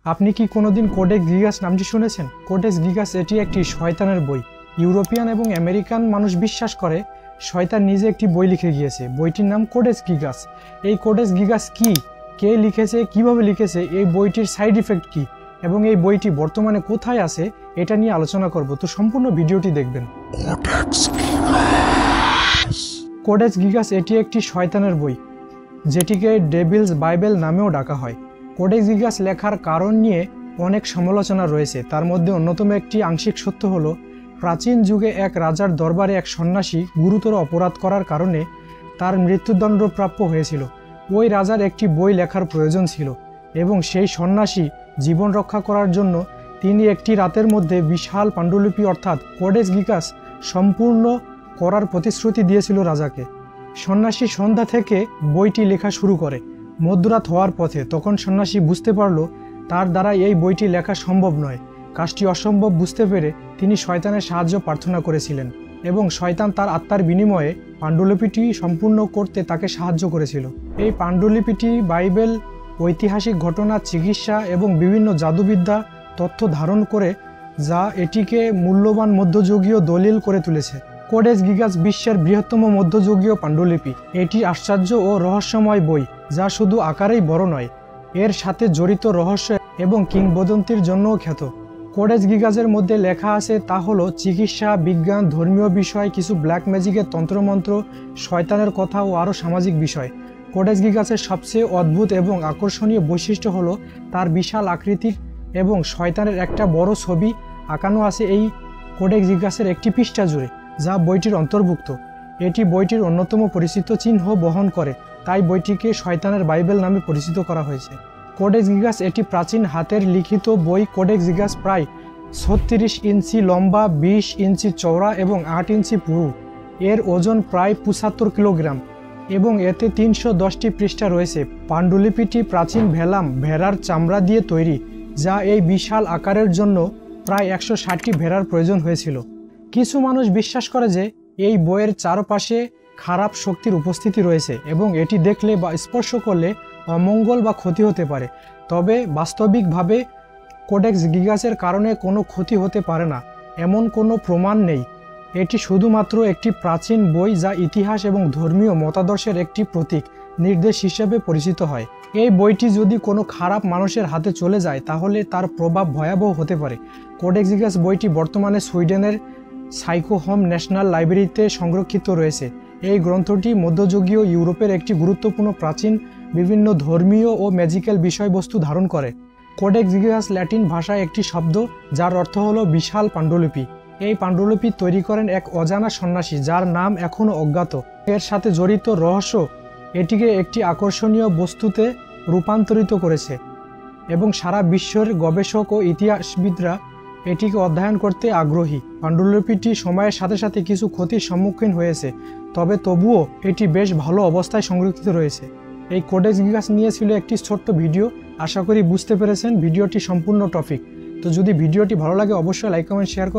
আপনি কি কোনোদিন কোডেক্স গিগাস নামটি শুনেছেন? কোডেক্স গিগাস এটি একটি শয়তানের বই। ইউরোপিয়ান এবং আমেরিকান মানুষ বিশ্বাস করে শয়তান নিজে একটি বই লিখে গিয়েছে। বইটির নাম কোডেক্স গিগাস। এই কোডেক্স গিগাস কি, কে লিখেছে, কিভাবে লিখেছে, এই বইটির সাইড ইফেক্ট কি এবং এই বইটি বর্তমানে কোথায় আছে এটা নিয়ে আলোচনা করব। তো সম্পূর্ণ ভিডিওটি দেখবেন। কোডেক্স গিগাস এটি একটি শয়তানের বই, যেটিকে ডেভিলস বাইবেল নামেও ডাকা হয়। কোডেক্স গিগাস লেখার কারণ নিয়ে অনেক সমালোচনা রয়েছে। তার মধ্যে অন্যতম একটি আংশিক সত্য হলো, প্রাচীন যুগে এক রাজার দরবারে এক সন্ন্যাসী গুরুতর অপরাধ করার কারণে তার মৃত্যুদণ্ড প্রাপ্য হয়েছিল। ওই রাজার একটি বই লেখার প্রয়োজন ছিল এবং সেই সন্ন্যাসী জীবন রক্ষা করার জন্য তিনি একটি রাতের মধ্যে বিশাল পাণ্ডুলিপি অর্থাৎ কোডেক্স গিগাস সম্পূর্ণ করার প্রতিশ্রুতি দিয়েছিল রাজাকে। সন্ন্যাসী সন্ধ্যা থেকে বইটি লেখা শুরু করে। মধ্যরাত হওয়ার পথে তখন সন্ন্যাসী বুঝতে পারল তার দ্বারা এই বইটি লেখা সম্ভব নয়। কাজটি অসম্ভব বুঝতে পেরে তিনি শয়তানের সাহায্য প্রার্থনা করেছিলেন এবং শয়তান তার আত্মার বিনিময়ে পাণ্ডুলিপিটি সম্পূর্ণ করতে তাকে সাহায্য করেছিল। এই পাণ্ডুলিপিটি বাইবেল, ঐতিহাসিক ঘটনা, চিকিৎসা এবং বিভিন্ন জাদুবিদ্যা তথ্য ধারণ করে, যা এটিকে মূল্যবান মধ্যযুগীয় দলিল করে তুলেছে। কোডেক্স গিগাস বিশ্বের বৃহত্তম মধ্যযুগীয় পাণ্ডুলিপি। এটি আশ্চর্য ও রহস্যময় বই, যা শুধু আকারেই বড় নয়, এর সাথে জড়িত রহস্য এবং কিংবদন্তির জন্যও খ্যাত। কোডেক্স গিগাসের মধ্যে লেখা আছে তা হলো চিকিৎসা, বিজ্ঞান, ধর্মীয় বিষয়, কিছু ব্ল্যাক ম্যাজিকের তন্ত্রমন্ত্র, শয়তানের কথা ও আরও সামাজিক বিষয়। কোডেক্স গিগাসের সবচেয়ে অদ্ভুত এবং আকর্ষণীয় বৈশিষ্ট্য হলো তার বিশাল আকৃতির এবং শয়তানের একটা বড় ছবি আঁকানো আছে এই কোডেক্স গিগাসের একটি পৃষ্ঠা জুড়ে, যা বইটির অন্তর্ভুক্ত। এটি বইটির অন্যতম পরিচিত চিহ্ন বহন করে, তাই বইটিকে শয়তানের বাইবেল নামে পরিচিত করা হয়েছে। কোডেক্স গিগাস এটি প্রাচীন হাতের লিখিত বই। কোডেক্স গিগাস প্রায় 36 ইঞ্চি লম্বা, 20 ইঞ্চি চওড়া এবং 8 ইঞ্চি পুরু। এর ওজন প্রায় 75 কিলোগ্রাম এবং এতে 310টি পৃষ্ঠা রয়েছে। পাণ্ডুলিপিটি প্রাচীন ভেলাম, ভেড়ার চামড়া দিয়ে তৈরি, যা এই বিশাল আকারের জন্য প্রায় 160টি ভেড়ার প্রয়োজন হয়েছিল। কিছু মানুষ বিশ্বাস করে যে এই বইয়ের চারপাশে খারাপ শক্তির উপস্থিতি রয়েছে এবং এটি দেখলে বা স্পর্শ করলে অমঙ্গল বা ক্ষতি হতে পারে। তবে বাস্তবিকভাবে কোডেক্স গিগাসের কারণে কোনো ক্ষতি হতে পারে না, এমন কোনো প্রমাণ নেই। এটি শুধুমাত্র একটি প্রাচীন বই যা ইতিহাস এবং ধর্মীয় মতাদর্শের একটি প্রতীক নির্দেশ হিসেবে পরিচিত হয়। এই বইটি যদি কোনো খারাপ মানুষের হাতে চলে যায় তাহলে তার প্রভাব ভয়াবহ হতে পারে। কোডেক্স গিগাস বইটি বর্তমানে সুইডেনের সাইকোহোম ন্যাশনাল লাইব্রেরিতে সংরক্ষিত রয়েছে। এই গ্রন্থটি মধ্যযুগীয় ইউরোপের একটি গুরুত্বপূর্ণ প্রাচীন বিভিন্ন ধর্মীয় ও ম্যাজিক্যাল বিষয়বস্তু ধারণ করে। কোডেক্স গিগাস ল্যাটিন ভাষায় একটি শব্দ যার অর্থ হলো বিশাল পাণ্ডুলিপি। এই পাণ্ডুলিপি তৈরি করেন এক অজানা সন্ন্যাসী যার নাম এখনও অজ্ঞাত। এর সাথে জড়িত রহস্য এটিকে একটি আকর্ষণীয় বস্তুতে রূপান্তরিত করেছে এবং সারা বিশ্বের গবেষক ও ইতিহাসবিদরা এটিকে অধ্যয়ন করতে আগ্রহী। পাণ্ডুলিপিটি সময়ের সাথে সাথে কিছু ক্ষতির সম্মুখীন হয়েছে, তবুও এটি বেশ ভালো অবস্থায় সংরক্ষিত রয়েছে। এই কোডেক্স গিগাস নিয়ে ছিল একটি ছোট্ট ভিডিও। আশা করি বুঝতে পেরেছেন ভিডিওটি সম্পূর্ণ টপিক। তো যদি ভিডিওটি ভালো লাগে অবশ্যই লাইক, কমেন্ট, শেয়ার করুন।